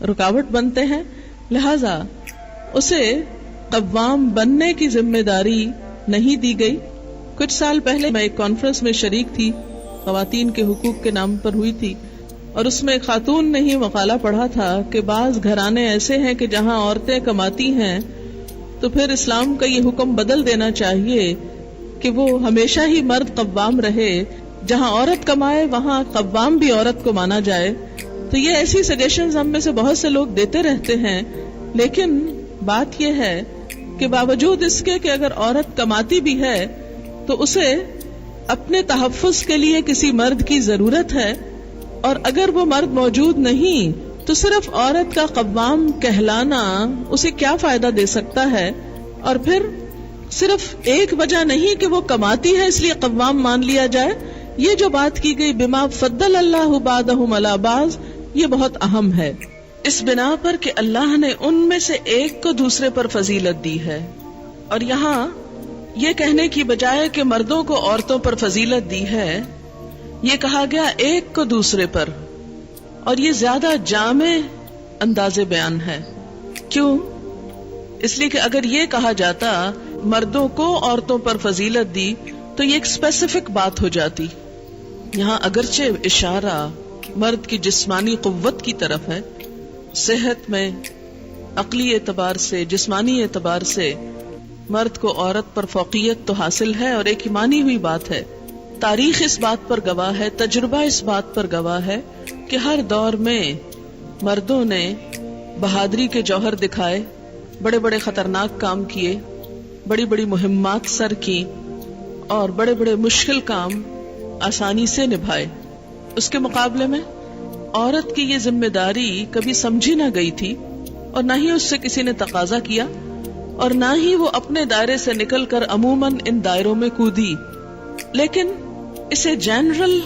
رکاوٹ بنتے ہیں، لہذا اسے قوام بننے کی ذمہ داری نہیں دی گئی. کچھ سال پہلے میں ایک کانفرنس میں شریک تھی، خواتین کے حقوق کے نام پر ہوئی تھی، اور اس میں ایک خاتون نے ہی مقالہ پڑھا تھا کہ بعض گھرانے ایسے ہیں کہ جہاں عورتیں کماتی ہیں تو پھر اسلام کا یہ حکم بدل دینا چاہیے کہ وہ ہمیشہ ہی مرد قوام رہے، جہاں عورت کمائے وہاں قوام بھی عورت کو مانا جائے. تو یہ ایسی سجیشنز ہم میں سے بہت سے لوگ دیتے رہتے ہیں، لیکن بات یہ ہے کہ باوجود اس کے کہ اگر عورت کماتی بھی ہے تو اسے اپنے تحفظ کے لیے کسی مرد کی ضرورت ہے، اور اگر وہ مرد موجود نہیں تو صرف عورت کا قوام کہلانا اسے کیا فائدہ دے سکتا ہے. اور پھر صرف ایک وجہ نہیں کہ وہ کماتی ہے اس لیے قوام مان لیا جائے. یہ جو بات کی گئی بما فضل اللہ بعضهم علی بعض، یہ بہت اہم ہے، اس بنا پر کہ اللہ نے ان میں سے ایک کو دوسرے پر فضیلت دی ہے. اور یہاں یہ کہنے کی بجائے کہ مردوں کو عورتوں پر فضیلت دی ہے، یہ کہا گیا ایک کو دوسرے پر، اور یہ زیادہ جامع انداز بیان ہے. کیوں؟ اس لیے کہ اگر یہ کہا جاتا مردوں کو عورتوں پر فضیلت دی تو یہ ایک اسپیسیفک بات ہو جاتی. یہاں اگرچہ اشارہ مرد کی جسمانی قوت کی طرف ہے، صحت میں عقلی اعتبار سے، جسمانی اعتبار سے مرد کو عورت پر فوقیت تو حاصل ہے، اور ایک مانی ہوئی بات ہے. تاریخ اس بات پر گواہ ہے، تجربہ اس بات پر گواہ ہے کہ ہر دور میں مردوں نے بہادری کے جوہر دکھائے، بڑے بڑے خطرناک کام کیے، بڑی بڑی مہمات سر کی، اور بڑے بڑے مشکل کام آسانی سے نبھائے. اس کے مقابلے میں عورت کی یہ ذمہ داری کبھی سمجھی نہ گئی تھی، اور نہ ہی اس سے کسی نے تقاضا کیا، اور نہ ہی وہ اپنے دائرے سے نکل کر عموماً ان دائروں میں کودی. لیکن اسے جنرل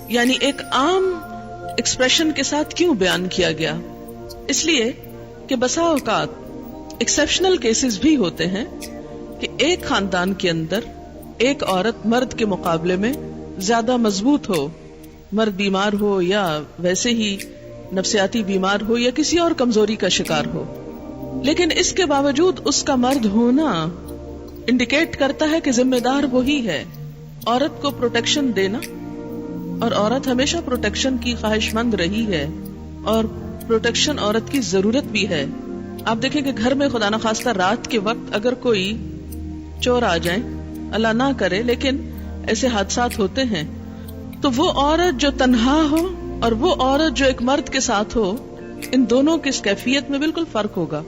یعنی ایک عام ایکسپریشن کے ساتھ کیوں بیان کیا گیا؟ اس لیے کہ بسا اوقات ایکسیپشنل کیسز بھی ہوتے ہیں کہ ایک خاندان کے اندر ایک عورت مرد کے مقابلے میں زیادہ مضبوط ہو، مرد بیمار ہو یا ویسے ہی نفسیاتی بیمار ہو یا کسی اور کمزوری کا شکار ہو، لیکن اس کے باوجود اس کا مرد ہونا انڈیکیٹ کرتا ہے کہ ذمہ دار وہی ہے. عورت کو پروٹیکشن دینا، اور عورت ہمیشہ پروٹیکشن کی خواہش مند رہی ہے، اور پروٹیکشن عورت کی ضرورت بھی ہے. آپ دیکھیں کہ گھر میں خدا نخواستہ رات کے وقت اگر کوئی چور آ جائیں، اللہ نہ کرے لیکن ایسے حادثات ہوتے ہیں، تو وہ عورت جو تنہا ہو اور وہ عورت جو ایک مرد کے ساتھ ہو، ان دونوں کی کیفیت میں بالکل فرق ہوگا.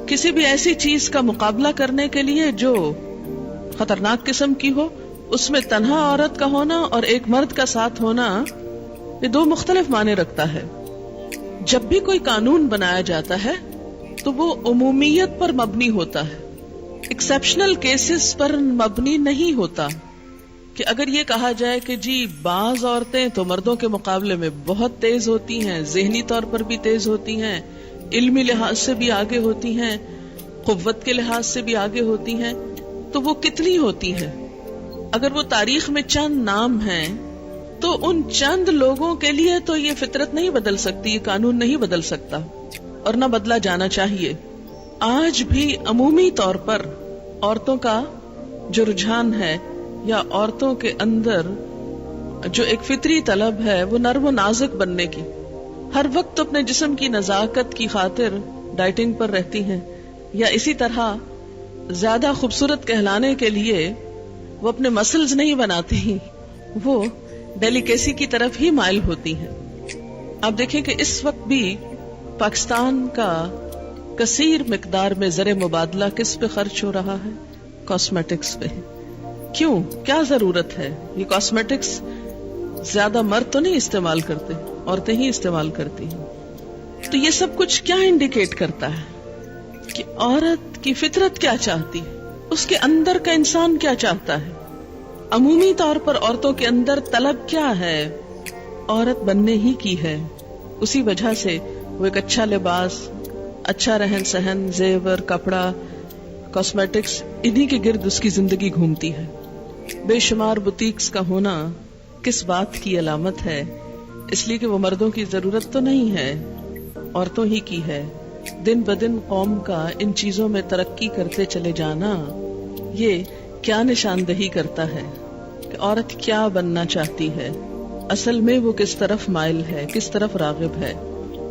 کسی بھی ایسی چیز کا مقابلہ کرنے کے لیے جو خطرناک قسم کی ہو، اس میں تنہا عورت کا ہونا اور ایک مرد کا ساتھ ہونا، یہ دو مختلف معنی رکھتا ہے. جب بھی کوئی قانون بنایا جاتا ہے تو وہ عمومیت پر مبنی ہوتا ہے، ایکسیپشنل کیسز پر مبنی نہیں ہوتا. کہ اگر یہ کہا جائے کہ جی بعض عورتیں تو مردوں کے مقابلے میں بہت تیز ہوتی ہیں، ذہنی طور پر بھی تیز ہوتی ہیں، علمی لحاظ سے بھی آگے ہوتی ہیں، قوت کے لحاظ سے بھی آگے ہوتی ہیں، تو وہ کتنی ہوتی ہیں؟ اگر وہ تاریخ میں چند نام ہیں تو ان چند لوگوں کے لیے تو یہ فطرت نہیں بدل سکتی، یہ قانون نہیں بدل سکتا، اور نہ بدلا جانا چاہیے. آج بھی عمومی طور پر عورتوں کا جو رجحان ہے یا عورتوں کے اندر جو ایک فطری طلب ہے وہ نرم و نازک بننے کی، ہر وقت اپنے جسم کی نزاکت کی خاطر ڈائٹنگ پر رہتی ہیں، یا اسی طرح زیادہ خوبصورت کہلانے کے لیے وہ اپنے مسلز نہیں بناتی، وہ ڈیلیکیسی کی طرف ہی مائل ہوتی ہیں. آپ دیکھیں کہ اس وقت بھی پاکستان کا کثیر مقدار میں زر مبادلہ کس پہ خرچ ہو رہا ہے؟ کاسمیٹکس پہ. کیوں؟ کیا ضرورت ہے؟ یہ کاسمیٹکس زیادہ مرد تو نہیں استعمال کرتے، عورتیں ہی استعمال کرتی ہیں. تو یہ سب کچھ کیا انڈیکیٹ کرتا ہے کہ عورت کی فطرت کیا چاہتی ہے، اس کے اندر کا انسان کیا چاہتا ہے. عمومی طور پر عورتوں کے اندر طلب کیا ہے؟ عورت بننے ہی کی ہے. اسی وجہ سے وہ ایک اچھا لباس، اچھا رہن سہن، زیور، کپڑا، کاسمیٹکس، انہی کے گرد اس کی زندگی گھومتی ہے. بے شمار بوتیکس کا ہونا کس بات کی علامت ہے؟ اس لیے کہ وہ مردوں کی ضرورت تو نہیں ہے، عورتوں ہی کی ہے. دن بدن قوم کا ان چیزوں میں ترقی کرتے چلے جانا یہ کیا نشاندہی کرتا ہے کہ عورت کیا بننا چاہتی ہے، اصل میں وہ کس طرف مائل ہے، کس طرف راغب ہے.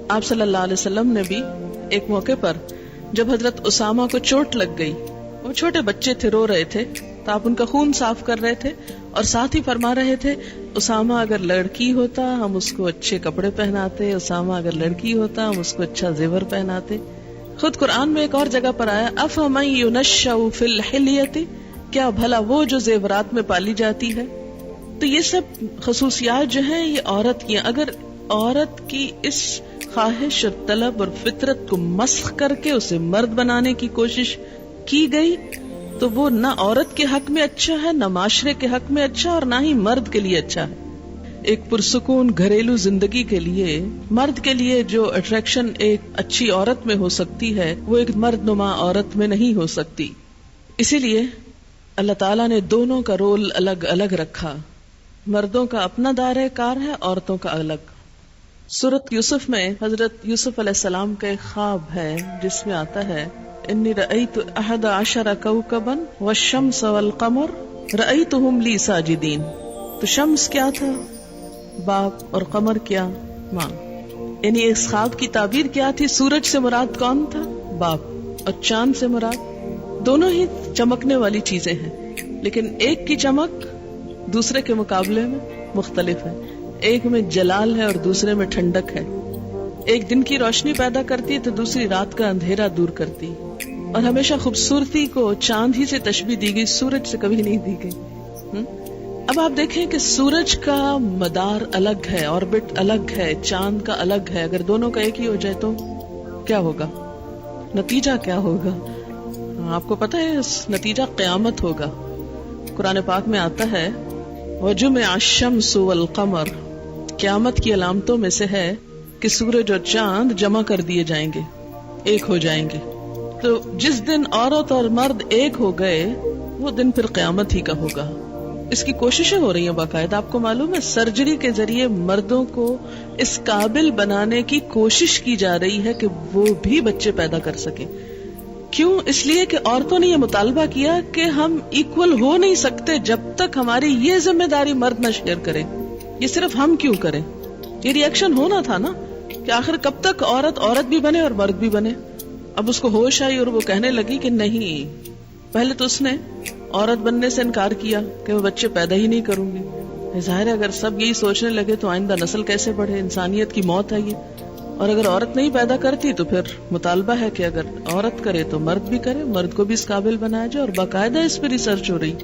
آپ صلی اللہ علیہ وسلم نے بھی ایک موقع پر جب حضرت اسامہ کو چوٹ لگ گئی، وہ چھوٹے بچے تھے، رو رہے تھے، تو آپ ان کا خون صاف کر رہے تھے اور ساتھ ہی فرما رہے تھے اسامہ اگر لڑکی ہوتا ہم اس کو اچھے کپڑے پہناتے، اسامہ اگر لڑکی ہوتا ہم اس کو اچھا زیور پہناتے. خود قرآن میں ایک اور جگہ پر آیا افمن ینشأ فی الحلیۃ، کیا بھلا وہ جو زیورات میں پالی جاتی ہے. تو یہ سب خصوصیات جو ہیں یہ عورت کی ہیں. اگر عورت کی اس خواہش اور طلب اور فطرت کو مسخ کر کے اسے مرد بنانے کی کوشش کی گئی تو وہ نہ عورت کے حق میں اچھا ہے، نہ معاشرے کے حق میں اچھا، اور نہ ہی مرد کے لیے اچھا ہے. ایک پرسکون گھریلو زندگی کے لیے مرد کے لیے جو اٹریکشن ایک اچھی عورت میں ہو سکتی ہے وہ ایک مرد نما عورت میں نہیں ہو سکتی. اسی لیے اللہ تعالیٰ نے دونوں کا رول الگ الگ رکھا. مردوں کا اپنا دائرہ کار ہے، عورتوں کا الگ. سورۃ یوسف میں حضرت یوسف علیہ السلام کا ایک خواب ہے جس میں آتا ہے انی رأیت 11 کوكبا والشمس والقمر رأیتهم لی ساجدین. تو شمس کیا تھا؟ باپ، اور قمر کیا؟ ماں. یعنی اس خواب کی تعبیر کیا تھی؟ سورج سے مراد کون تھا؟ باپ، اور چاند سے مراد، دونوں ہی چمکنے والی چیزیں ہیں لیکن ایک کی چمک دوسرے کے مقابلے میں مختلف ہے. ایک میں جلال ہے اور دوسرے میں ٹھنڈک ہے. ایک دن کی روشنی پیدا کرتی ہے تو دوسری رات کا اندھیرا دور کرتی. اور ہمیشہ خوبصورتی کو چاند ہی سے تشبیہ دی گئی، سورج سے کبھی نہیں دی گئی. اب آپ دیکھیں کہ سورج کا مدار الگ ہے، آربٹ الگ ہے، چاند کا الگ ہے. اگر دونوں کا ایک ہی ہو جائے تو کیا ہوگا؟ نتیجہ کیا ہوگا؟ آپ کو پتہ ہے نتیجہ قیامت ہوگا. قرآن پاک میں آتا ہے وَجُمِعَ الشَّمْسُ وَالْقَمَرُ، قیامت کی علامتوں میں سے ہے کہ سورج اور چاند جمع کر دیے جائیں گے، ایک ہو جائیں گے. تو جس دن عورت اور مرد ایک ہو گئے وہ دن پھر قیامت ہی کا ہوگا. اس کی کوششیں ہو رہی ہیں باقاعدہ. آپ کو معلوم ہے سرجری کے ذریعے مردوں کو اس قابل بنانے کی کوشش کی جا رہی ہے کہ وہ بھی بچے پیدا کر سکیں. کیوں؟ اس لیے کہ عورتوں نے یہ مطالبہ کیا کہ ہم ایکول ہو نہیں سکتے جب تک ہماری یہ ذمہ داری مرد نہ شیئر کرے. یہ صرف ہم کیوں کریں؟ یہ ری ایکشن ہونا تھا نا کہ آخر کب تک عورت بھی بنے اور مرد بھی بنے. اب اس کو ہوش آئی اور وہ کہنے لگی کہ نہیں. پہلے تو اس نے عورت بننے سے انکار کیا کہ میں بچے پیدا ہی نہیں کروں گی. ظاہر ہے اگر سب یہی سوچنے لگے تو آئندہ نسل کیسے بڑھے؟ انسانیت کی موت ہے یہ. اور اگر عورت نہیں پیدا کرتی تو پھر مطالبہ ہے کہ اگر عورت کرے تو مرد بھی کرے، مرد کو بھی اس قابل بنایا جائے. اور باقاعدہ اس پہ ریسرچ ہو رہی،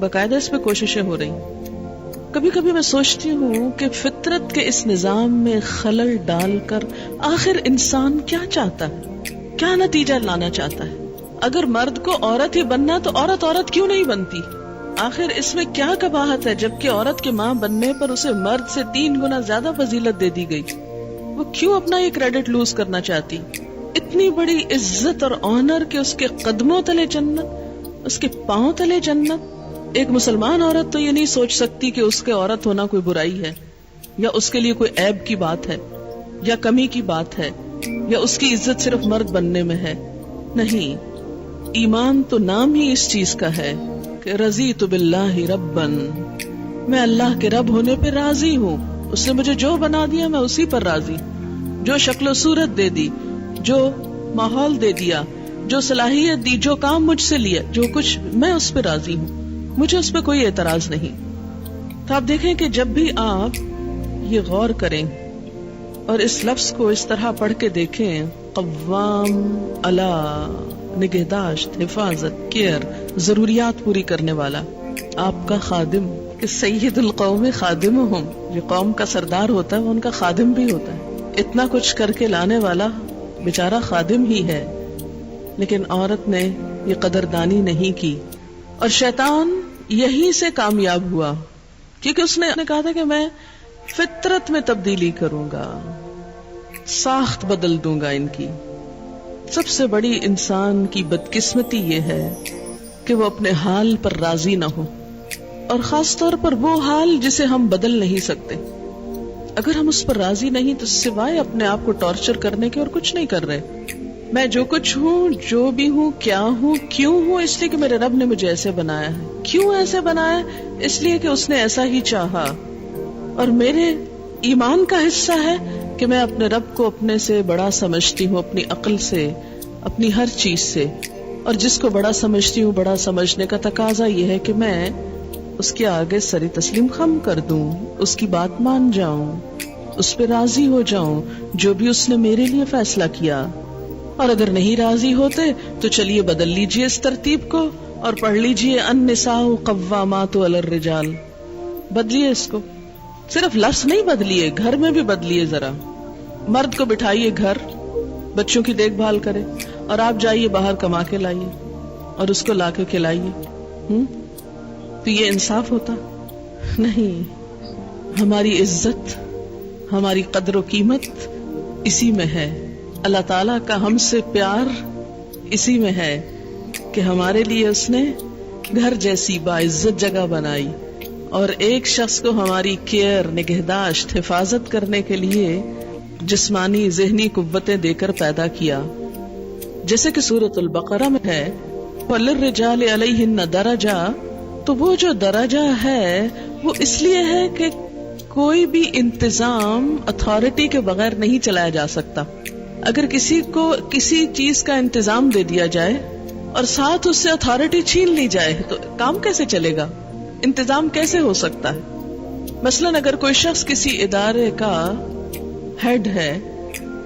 باقاعدہ اس پہ کوششیں ہو رہی. کبھی کبھی میں سوچتی ہوں کہ فطرت کے اس نظام میں خلل ڈال کر آخر انسان کیا چاہتا ہے، کیا نتیجہ لانا چاہتا ہے؟ اگر مرد کو عورت ہی بننا تو عورت کیوں نہیں بنتی؟ آخر اس میں کیا قباحت ہے؟ جبکہ عورت کے ماں بننے پر اسے مرد سے 3 گنا زیادہ فضیلت دے دی گئی. وہ کیوں اپنا یہ کریڈٹ لوز کرنا چاہتی؟ اتنی بڑی عزت اور آنر کہ اس کے قدموں تلے جنت، اس کے پاؤں تلے جنت. ایک مسلمان عورت تو یہ نہیں سوچ سکتی کہ اس کے عورت ہونا کوئی برائی ہے یا اس کے لیے کوئی عیب کی بات ہے یا کمی کی بات ہے یا اس کی عزت صرف مرد بننے میں ہے. نہیں، ایمان تو نام ہی اس چیز کا ہے کہ رضیت باللہ ربن، میں اللہ کے رب ہونے پہ راضی ہوں. اس نے مجھے جو بنا دیا میں اسی پر راضی، جو شکل و صورت دے دی، جو ماحول دے دیا، جو صلاحیت دی، جو کام مجھ سے لیا، جو کچھ، میں اس پہ راضی ہوں، مجھے اس پہ کوئی اعتراض نہیں. تو آپ دیکھیں کہ جب بھی آپ یہ غور کریں اور اس لفظ کو اس طرح پڑھ کے دیکھیں، قوام علی، نگہداشت، حفاظت، کیئر، ضروریات پوری کرنے والا، آپ کا خادم، کہ سید القوم خادمہم، جو قوم کا سردار ہوتا ہے وہ ان کا خادم بھی ہوتا ہے. اتنا کچھ کر کے لانے والا بیچارہ خادم ہی ہے. لیکن عورت نے یہ قدردانی نہیں کی اور شیطان یہی سے کامیاب ہوا، کیونکہ اس نے کہا تھا کہ میں فطرت میں تبدیلی کروں گا، ساخت بدل دوں گا ان کی. سب سے بڑی انسان کی بدقسمتی یہ ہے کہ وہ اپنے حال پر راضی نہ ہو، اور خاص طور پر وہ حال جسے ہم بدل نہیں سکتے. اگر ہم اس پر راضی نہیں تو سوائے اپنے آپ کو ٹارچر کرنے کے اور کچھ نہیں کر رہے. میں جو کچھ ہوں، جو بھی ہوں، کیا ہوں، کیوں ہوں، اس لیے کہ میرے رب نے مجھے ایسے بنایا ہے. کیوں ایسے بنایا؟ اس لیے کہ اس نے ایسا ہی چاہا. اور میرے ایمان کا حصہ ہے کہ میں اپنے رب کو اپنے سے بڑا سمجھتی ہوں، اپنی عقل سے، اپنی ہر چیز سے. اور جس کو بڑا سمجھتی ہوں، بڑا سمجھنے کا تقاضا یہ ہے کہ میں اس کے آگے سر تسلیم خم کر دوں، اس کی بات مان جاؤں، اس پہ راضی ہو جاؤں جو بھی اس نے میرے لیے فیصلہ کیا. اور اگر نہیں راضی ہوتے تو چلیے بدل لیجئے اس ترتیب کو اور پڑھ لیجئے النساء قوامات علی الرجال. بدلیے اس کو، صرف لفظ نہیں بدلیے، گھر میں بھی بدلیے. ذرا مرد کو بٹھائیے گھر، بچوں کی دیکھ بھال کرے، اور آپ جائیے باہر کما کے لائیے اور اس کو لا کے کھلائیے. تو یہ انصاف ہوتا؟ نہیں. ہماری عزت، ہماری قدر و قیمت اسی میں ہے. اللہ تعالیٰ کا ہم سے پیار اسی میں ہے کہ ہمارے لیے اس نے گھر جیسی باعزت جگہ بنائی اور ایک شخص کو ہماری کیئر، نگہداشت، حفاظت کرنے کے لیے جسمانی ذہنی قوتیں دے کر پیدا کیا. جیسے کہ سورۃ البقرہ میں ہے وَلِلرِّجَالِ عَلَيْهِنَّ دَرَجَةٌ، تو وہ جو درجہ ہے وہ اس لیے ہے کہ کوئی بھی انتظام اتھارٹی کے بغیر نہیں چلایا جا سکتا. اگر کسی کو کسی چیز کا انتظام دے دیا جائے اور ساتھ اس سے اتھارٹی چھین لی جائے تو کام کیسے چلے گا؟ انتظام کیسے ہو سکتا ہے؟ مثلا اگر کوئی شخص کسی ادارے کا ہیڈ ہے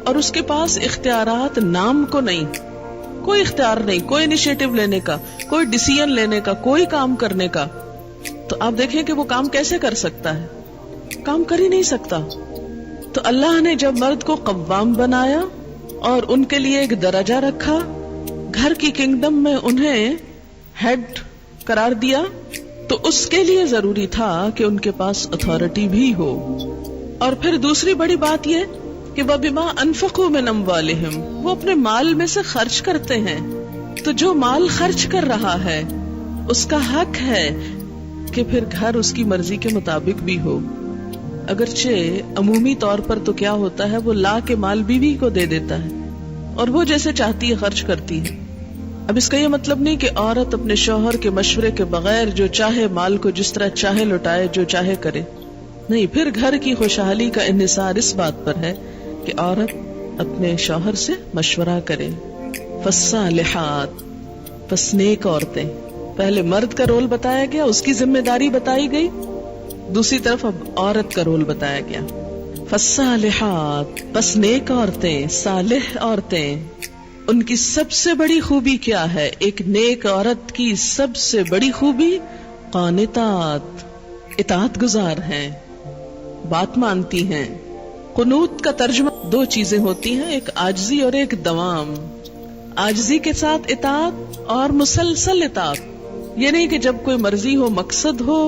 اور اس کے پاس اختیارات نام کو نہیں، کوئی اختیار نہیں، کوئی انیشیٹو لینے کا، کوئی ڈیسیژن لینے کا، کوئی کام کرنے کا، تو آپ دیکھیں کہ وہ کام کیسے کر سکتا ہے؟ کام کر ہی نہیں سکتا. تو اللہ نے جب مرد کو قوام بنایا اور ان کے لیے ایک درجہ رکھا، گھر کی کنگڈم میں انہیں ہیڈ قرار دیا، تو اس کے لیے ضروری تھا کہ ان کے پاس اتھارٹی بھی ہو. اور پھر دوسری بڑی بات یہ کہ وَبِمَا أَنفَقُوا مِنْ أَمْوَالِهِمْ، وہ اپنے مال میں سے خرچ کرتے ہیں. تو جو مال خرچ کر رہا ہے اس کا حق ہے کہ پھر گھر اس کی مرضی کے مطابق بھی ہو. اگرچہ عمومی طور پر تو کیا ہوتا ہے، وہ لا کے مال بیوی کو دے دیتا ہے اور وہ جیسے چاہتی ہے خرچ کرتی ہے. اب اس کا یہ مطلب نہیں کہ عورت اپنے شوہر کے مشورے کے بغیر جو چاہے مال کو جس طرح چاہے لٹائے، جو چاہے کرے. نہیں، پھر گھر کی خوشحالی کا انحصار اس بات پر ہے کہ عورت اپنے شوہر سے مشورہ کرے. فالصالحات، پس نیک عورتیں. پہلے مرد کا رول بتایا گیا، اس کی ذمہ داری بتائی گئی، دوسری طرف اب عورت کا رول بتایا گیا. فالصالحات، پس نیک عورتیں، صالح عورتیں. ان کی سب سے بڑی خوبی کیا ہے؟ ایک نیک عورت کی سب سے بڑی خوبی قانتات، اطاعت گزار ہیں، بات مانتی ہیں. قنوت کا ترجمہ دو چیزیں ہوتی ہیں، ایک عاجزی اور ایک دوام. عاجزی کے ساتھ اطاعت اور مسلسل اطاعت. یہ نہیں کہ جب کوئی مرضی ہو، مقصد ہو،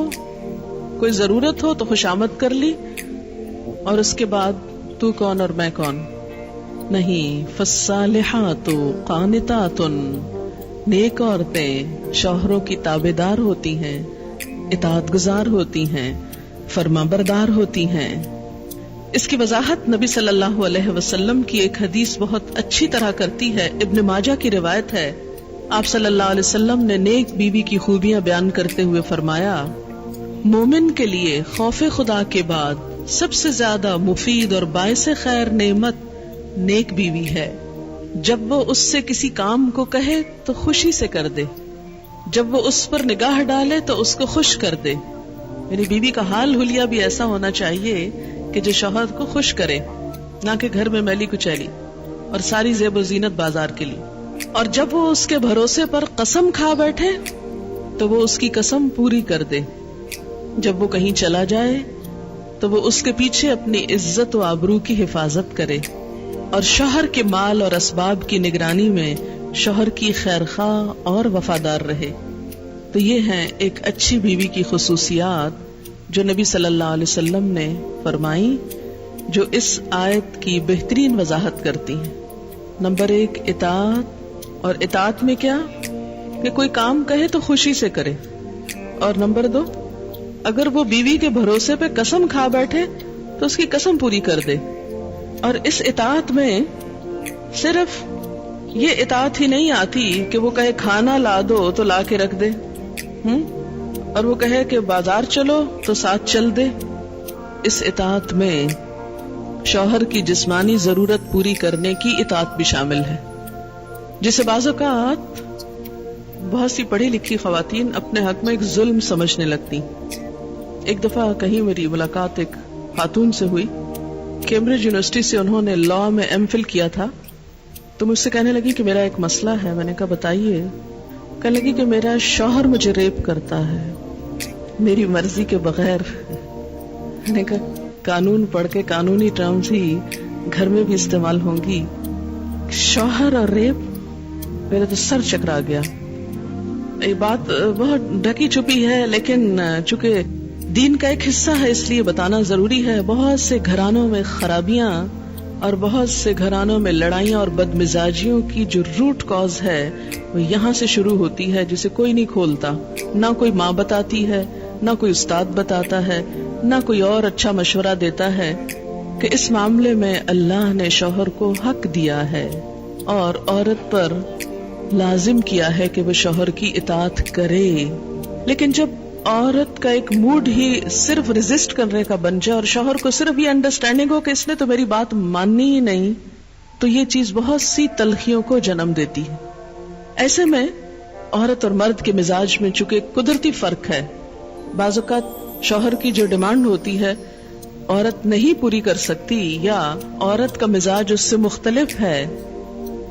کوئی ضرورت ہو تو خوشامد کر لی اور اس کے بعد تو کون اور میں کون. نہیں. فالصالحات قانتات، نیک عورتیں شوہروں کی تابعدار ہوتی ہیں، اطاعت گزار ہوتی ہیں، فرما بردار ہوتی ہیں. اس کی وضاحت نبی صلی اللہ علیہ وسلم کی ایک حدیث بہت اچھی طرح کرتی ہے. ابن ماجہ کی روایت ہے، آپ صلی اللہ علیہ وسلم نے نیک بیوی کی خوبیاں بیان کرتے ہوئے فرمایا، مومن کے لیے خوف خدا کے بعد سب سے زیادہ مفید اور باعث خیر نعمت نیک بیوی ہے. جب وہ اس سے کسی کام کو کہے تو خوشی سے کر دے، جب وہ اس پر نگاہ ڈالے تو اس کو خوش کر دے. میری بیوی کا حال حلیہ بھی ایسا ہونا چاہیے کہ جو شوہر کو خوش کرے، نہ کہ گھر میں میلی کچیلی اور ساری زیب و زینت بازار کے لیے. اور جب وہ اس کے بھروسے پر قسم کھا بیٹھے تو وہ اس کی قسم پوری کر دے. جب وہ کہیں چلا جائے تو وہ اس کے پیچھے اپنی عزت و آبرو کی حفاظت کرے، اور شوہر کے مال اور اسباب کی نگرانی میں شوہر کی خیرخواہ اور وفادار رہے. تو یہ ہیں ایک اچھی بیوی کی خصوصیات جو نبی صلی اللہ علیہ وسلم نے فرمائی، جو اس آیت کی بہترین وضاحت کرتی ہیں. نمبر 1 اطاعت، اور اطاعت میں کیا کہ کوئی کام کہے تو خوشی سے کرے. اور نمبر 2 اگر وہ بیوی کے بھروسے پہ قسم کھا بیٹھے تو اس کی قسم پوری کر دے. اور اس اطاعت میں صرف یہ اطاعت ہی نہیں آتی کہ وہ کہے کھانا لا دو تو لا کے رکھ دے، اور وہ کہے کہ بازار چلو تو ساتھ چل دے. اس اطاعت میں شوہر کی جسمانی ضرورت پوری کرنے کی اطاعت بھی شامل ہے، جسے بعض اوقات بہت سی پڑھی لکھی خواتین اپنے حق میں ایک ظلم سمجھنے لگتی. ایک دفعہ کہیں میری ملاقات ایک خاتون سے ہوئی، کیمبرج یونیورسٹی سے انہوں نے لاء میں ایم فل کیا تھا. تو مجھ سے کہنے لگی کہ میرا ایک مسئلہ ہے. میں نے کہا بتائیے. کہنے لگی کہ میرا شوہر مجھے ریپ کرتا ہے میری مرضی کے بغیر. میں نے کہا قانون پڑھ کے قانونی ٹرمز ہی گھر میں بھی استعمال ہوں گی. شوہر اور ریپ، میرا تو سر چکرا گیا. یہ بات بہت ڈھکی چھپی ہے، لیکن چونکہ دین کا ایک حصہ ہے اس لیے بتانا ضروری ہے. بہت سے گھرانوں میں خرابیاں اور بہت سے گھرانوں میں لڑائیاں اور بدمزاجیوں کی جو روٹ کاز ہے وہ یہاں سے شروع ہوتی ہے، جسے کوئی نہیں کھولتا. نہ کوئی ماں بتاتی ہے، نہ کوئی استاد بتاتا ہے، نہ کوئی اور اچھا مشورہ دیتا ہے کہ اس معاملے میں اللہ نے شوہر کو حق دیا ہے اور عورت پر لازم کیا ہے کہ وہ شوہر کی اطاعت کرے. لیکن جب عورت کا ایک موڈ ہی صرف ریزسٹ کرنے کا بن جائے اور شوہر کو صرف یہ انڈرسٹینڈنگ ہو کہ اس نے تو میری بات ماننی ہی نہیں، تو یہ چیز بہت سی تلخیوں کو جنم دیتی ہے. ایسے میں عورت اور مرد کے مزاج میں چونکہ قدرتی فرق ہے، بعض اوقات شوہر کی جو ڈیمانڈ ہوتی ہے عورت نہیں پوری کر سکتی، یا عورت کا مزاج اس سے مختلف ہے،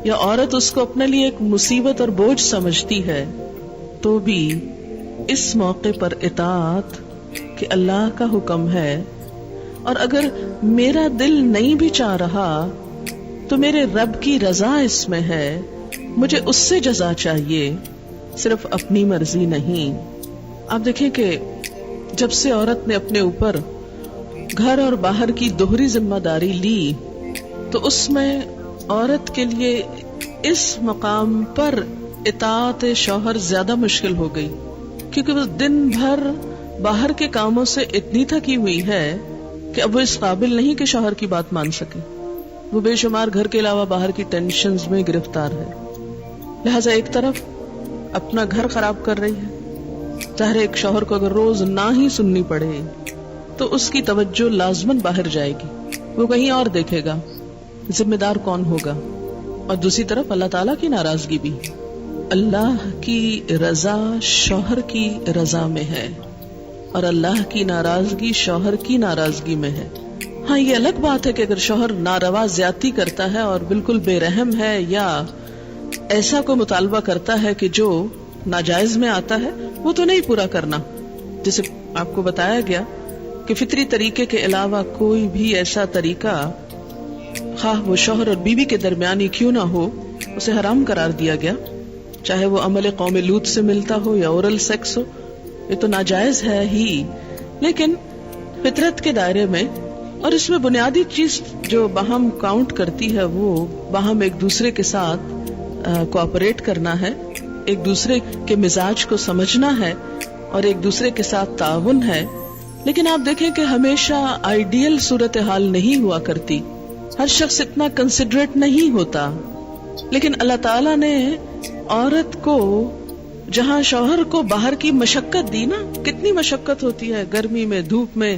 یا عورت اس کو اپنے لیے ایک مصیبت اور بوجھ سمجھتی ہے، تو بھی اس موقع پر اطاعت کہ اللہ کا حکم ہے، اور اگر میرا دل نہیں بھی چاہ رہا تو میرے رب کی رضا اس میں ہے، مجھے اس سے جزا چاہیے، صرف اپنی مرضی نہیں. آپ دیکھیں کہ جب سے عورت نے اپنے اوپر گھر اور باہر کی دوہری ذمہ داری لی تو اس میں عورت کے لیے اس مقام پر اطاعت شوہر زیادہ مشکل ہو گئی، کیونکہ وہ دن بھر باہر کے کاموں سے اتنی تھکی ہوئی ہے کہ اب وہ اس قابل نہیں کہ شوہر کی بات مان سکے. وہ بے شمار گھر کے علاوہ باہر کی ٹینشنز میں گرفتار ہے، لہذا ایک طرف اپنا گھر خراب کر رہی ہے. ظاہر ایک شوہر کو اگر روز نہ ہی سننی پڑے تو اس کی توجہ لازماً باہر جائے گی، وہ کہیں اور دیکھے گا، ذمہ دار کون ہوگا. اور دوسری طرف اللہ تعالیٰ کی ناراضگی بھی. اللہ کی رضا شوہر کی رضا میں ہے اور اللہ کی ناراضگی شوہر کی ناراضگی میں ہے. ہاں یہ الگ بات ہے کہ اگر شوہر ناروا زیادتی کرتا ہے اور بالکل بے رحم ہے، یا ایسا کوئی مطالبہ کرتا ہے کہ جو ناجائز میں آتا ہے، وہ تو نہیں پورا کرنا. جیسے آپ کو بتایا گیا کہ فطری طریقے کے علاوہ کوئی بھی ایسا طریقہ، خواہ وہ شوہر اور بیوی کے درمیان ہی کیوں نہ ہو، اسے حرام قرار دیا گیا، چاہے وہ عمل قوم لوط سے ملتا ہو یا اورل سیکس ہو. یہ تو ناجائز ہے ہی، لیکن فطرت کے دائرے میں. اور اس میں بنیادی چیز جو باہم کاؤنٹ کرتی ہے وہ باہم ایک دوسرے کے ساتھ کوآپریٹ کرنا ہے، ایک دوسرے کے مزاج کو سمجھنا ہے اور ایک دوسرے کے ساتھ تعاون ہے. لیکن آپ دیکھیں کہ ہمیشہ آئیڈیل صورتحال نہیں ہوا کرتی، ہر شخص اتنا کنسیڈریٹ نہیں ہوتا. لیکن اللہ تعالیٰ نے عورت کو جہاں شوہر کو باہر کی مشقت دی نا، کتنی مشقت ہوتی ہے گرمی میں، دھوپ میں.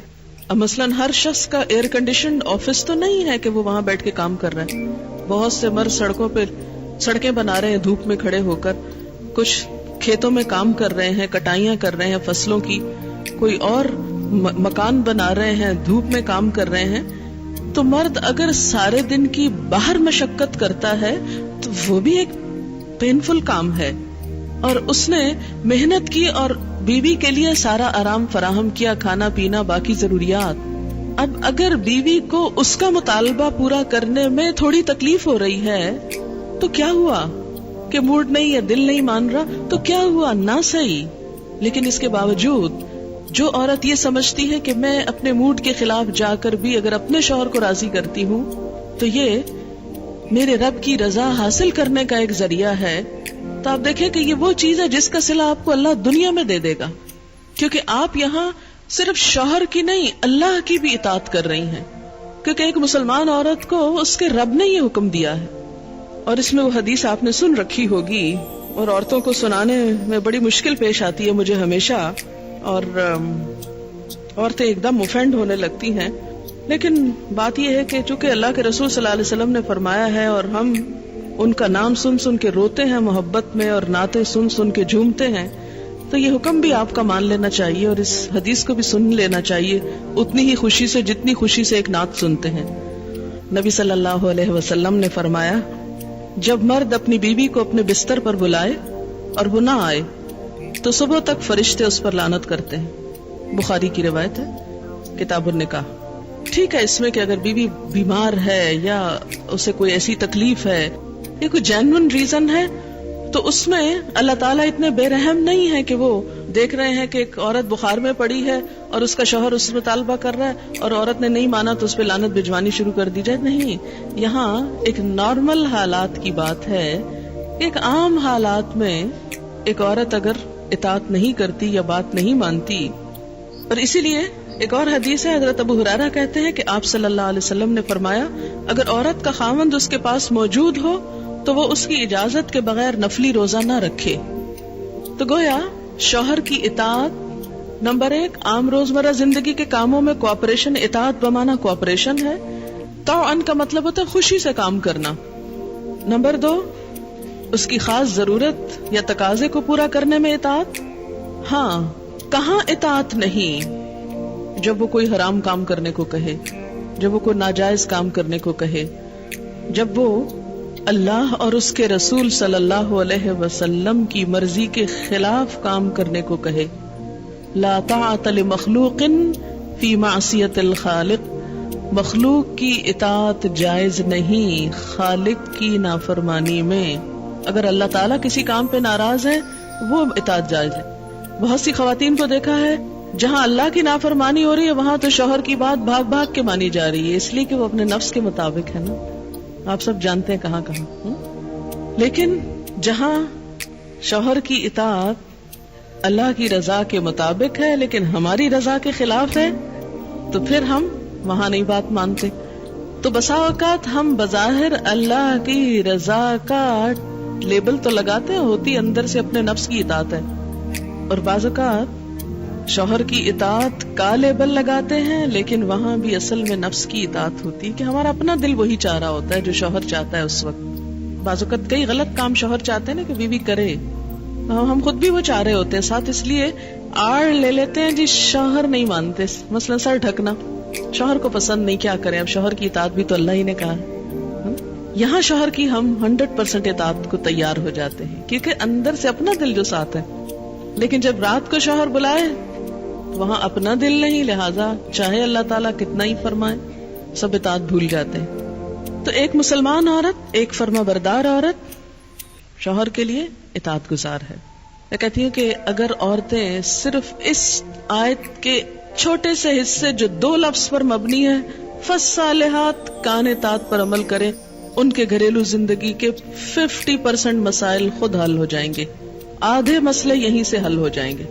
مثلاً ہر شخص کا ایئر کنڈیشنڈ آفس تو نہیں ہے کہ وہ وہاں بیٹھ کے کام کر رہے ہیں. بہت سے مرد سڑکوں پہ سڑکیں بنا رہے ہیں دھوپ میں کھڑے ہو کر، کچھ کھیتوں میں کام کر رہے ہیں، کٹائیاں کر رہے ہیں فصلوں کی، کوئی اور مکان بنا رہے ہیں، دھوپ میں کام کر رہے ہیں. تو مرد اگر سارے دن کی باہر مشقت کرتا ہے تو وہ بھی ایک پینفل کام ہے، اور اس نے محنت کی اور بیوی کے لیے سارا آرام فراہم کیا، کھانا پینا باقی ضروریات. اب اگر بیوی کو اس کا مطالبہ پورا کرنے میں تھوڑی تکلیف ہو رہی ہے تو کیا ہوا کہ موڈ نہیں ہے، دل نہیں مان رہا، تو کیا ہوا، نہ صحیح. لیکن اس کے باوجود جو عورت یہ سمجھتی ہے کہ میں اپنے موڈ کے خلاف جا کر بھی اگر اپنے شوہر کو راضی کرتی ہوں تو یہ میرے رب کی رضا حاصل کرنے کا ایک ذریعہ ہے، تو آپ دیکھیں کہ یہ وہ چیز ہے جس کا صلہ آپ کو اللہ دنیا میں دے دے گا. کیونکہ آپ یہاں صرف شوہر کی نہیں اللہ کی بھی اطاعت کر رہی ہیں، کیونکہ ایک مسلمان عورت کو اس کے رب نے یہ حکم دیا ہے. اور اس میں وہ حدیث آپ نے سن رکھی ہوگی اور عورتوں کو سنانے میں بڑی مشکل پیش آتی ہے مجھے ہمیشہ، اور عورتیں ایک دم اوفینڈ ہونے لگتی ہیں. لیکن بات یہ ہے کہ چونکہ اللہ کے رسول صلی اللہ علیہ وسلم نے فرمایا ہے اور ہم ان کا نام سن سن کے روتے ہیں محبت میں اور نعتیں سن سن کے جھومتے ہیں، تو یہ حکم بھی آپ کا مان لینا چاہیے اور اس حدیث کو بھی سن لینا چاہیے اتنی ہی خوشی سے جتنی خوشی سے ایک نعت سنتے ہیں. نبی صلی اللہ علیہ وسلم نے فرمایا جب مرد اپنی بیوی کو اپنے بستر پر بلائے اور وہ نہ آئے تو صبح تک فرشتے اس پر لعنت کرتے ہیں. بخاری کی روایت ہے کتاب النکاح. ٹھیک ہے اس میں کہ اگر بیوی بیمار ہے یا اسے کوئی ایسی تکلیف ہے یا کوئی جینون ریزن ہے تو اس میں اللہ تعالیٰ اتنے بے رحم نہیں ہے کہ وہ دیکھ رہے ہیں کہ ایک عورت بخار میں پڑی ہے اور اس کا شوہر اس سے مطالبہ کر رہا ہے اور عورت نے نہیں مانا تو اس پہ لعنت بھجوانی شروع کر دی جائے. نہیں، یہاں ایک نارمل حالات کی بات ہے. ایک عام حالات میں ایک عورت اگر اطاعت نہیں کرتی یا بات نہیں مانتی، اور اسی لیے ایک اور حدیث ہے حضرت ابو ہریرہ کہتے ہیں کہ آپ صلی اللہ علیہ وسلم نے فرمایا اگر عورت کا خاوند اس کے پاس موجود ہو تو وہ اس کی اجازت کے بغیر نفلی روزہ نہ رکھے. تو گویا شوہر کی اطاعت نمبر 1 عام روزمرہ زندگی کے کاموں میں کوآپریشن، اطاعت بمانا کوآپریشن ہے. طوعاً کا مطلب ہوتا ہے خوشی سے کام کرنا. نمبر 2 اس کی خاص ضرورت یا تقاضے کو پورا کرنے میں اطاعت. ہاں، کہاں اطاعت نہیں؟ جب وہ کوئی حرام کام کرنے کو کہے، جب وہ کوئی ناجائز کام کرنے کو کہے، جب وہ اللہ اور اس کے رسول صلی اللہ علیہ وسلم کی مرضی کے خلاف کام کرنے کو کہے. لا طاعت لمخلوق فی معصیت الخالق. مخلوق کی اطاعت جائز نہیں خالق کی نافرمانی میں. اگر اللہ تعالیٰ کسی کام پہ ناراض ہے وہ اطاعت جائز ہے. بہت سی خواتین کو دیکھا ہے جہاں اللہ کی نافرمانی ہو رہی ہے وہاں تو شوہر کی بات بھاگ بھاگ کے مانی جا رہی ہے، اس لیے کہ وہ اپنے نفس کے مطابق ہے نا. آپ سب جانتے ہیں کہاں کہاں. لیکن جہاں شوہر کی اطاعت اللہ کی رضا کے مطابق ہے لیکن ہماری رضا کے خلاف ہے تو پھر ہم وہاں نہیں بات مانتے. تو بسا اوقات ہم بظاہر اللہ کی رضا کا لیبل تو لگاتے ہیں، ہوتی اندر سے اپنے نفس کی اطاعت ہے. اور بعض اوقات شوہر کی اطاعت کا لیبل لگاتے ہیں لیکن وہاں بھی اصل میں نفس کی اطاعت ہوتی ہے کہ ہمارا اپنا دل وہی چاہ رہا ہوتا ہے جو شوہر چاہتا ہے اس وقت. بعض اوقات کئی غلط کام شوہر چاہتے ہیں نا کہ بیوی کرے، ہم خود بھی وہ چاہ رہے ہوتے ہیں، ساتھ اس لیے آڑ لے لیتے ہیں جی شوہر نہیں مانتے. مثلا سر ڈھکنا شوہر کو پسند نہیں، کیا کریں، اب شوہر کی اطاعت بھی تو اللہ ہی نے کہا. یہاں شوہر کی ہم 100% اطاعت کو تیار ہو جاتے ہیں کیونکہ اندر سے اپنا دل جو ساتھ ہے. لیکن جب رات کو شوہر بلائے وہاں اپنا دل نہیں، لہذا چاہے اللہ تعالیٰ کتنا ہی فرمائے سب اطاعت بھول جاتے ہیں. تو ایک مسلمان عورت، ایک فرما بردار عورت شوہر کے لیے اطاعت گزار ہے. میں کہتی ہوں کہ اگر عورتیں صرف اس آیت کے چھوٹے سے حصے جو 2 لفظ پر مبنی ہے فالصالحات کان اطاعت پر عمل کریں، ان کے گھریلو زندگی کے 50% مسائل خود حل ہو جائیں گے. آدھے مسئلے یہیں سے حل ہو جائیں گے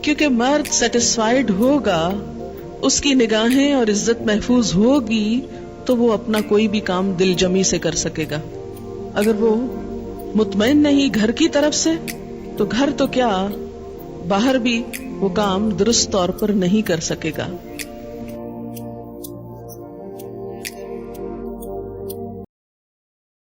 کیونکہ مرد سیٹسفائیڈ ہوگا، اس کی نگاہیں اور عزت محفوظ ہوگی تو وہ اپنا کوئی بھی کام دل جمی سے کر سکے گا. اگر وہ مطمئن نہیں گھر کی طرف سے تو گھر تو کیا باہر بھی وہ کام درست طور پر نہیں کر سکے گا.